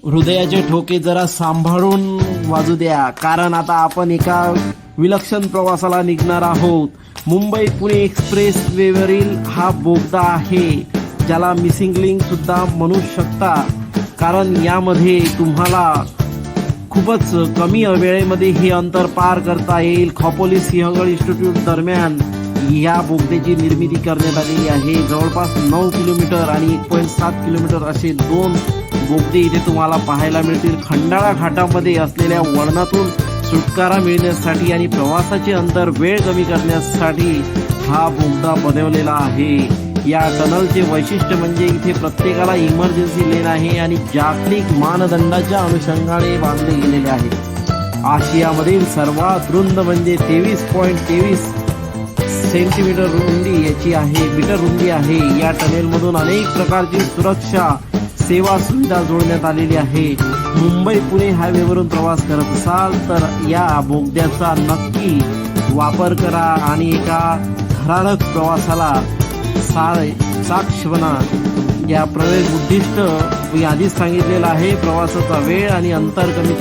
हृदयाचे ठोके जरा सांभाळून वाजू द्या, कारण आता आपण एका विलक्षण प्रवासाला निघणार आहोत. मुंबई पुणे एक्सप्रेस वेवरील हा बोगदा आहे, ज्याला मिसिंग लिंक सुद्धा म्हणू शकता, कारण यामध्ये तुम्हाला खूपच कमी वेळेमध्ये हे अंतर पार करता येईल. खोपोली सिंहगड इन्स्टिट्यूट दरम्यान या बोगद्याची निर्मिती करण्यात आलेली आहे. जवळपास 9 किलोमीटर आणि 1.7 किलोमीटर असे 2 बोगदे इथे तुम्हाला पाहायला मिळतील. खंडाळा घाटामध्ये असलेल्या वळणातून सुटकारा मिळण्यासाठी आणि प्रवासाचे अंतर वेळ कमी करण्यासाठी हा बोगदा बनवलेला आहे. या टनलचे वैशिष्ट्य म्हणजे इथे प्रत्येकाला इमर्जन्सी लेन आहे आणि जागतिक मानदंडाच्या अनुषंगाने बांधले गेलेले आहे. आशियामधील सर्वात रुंद म्हणजे 23.23 सेंटीमीटर रुंदी याची आहे, मीटर रुंदी आहे. या टनेलमधून अनेक प्रकारची सुरक्षा सेवा सुविधा जोडण्यात आलेली आहे. मुंबई पुणे हायवेवरून प्रवास करत असाल तर या बोगद्याचा नक्की वापर करा आणि एका थरारक प्रवासाला साक्ष बना. या प्रवेश उद्दिष्ट मी आधीच सांगितलेलं आहे. प्रवासाचा वेळ आणि अंतर कमी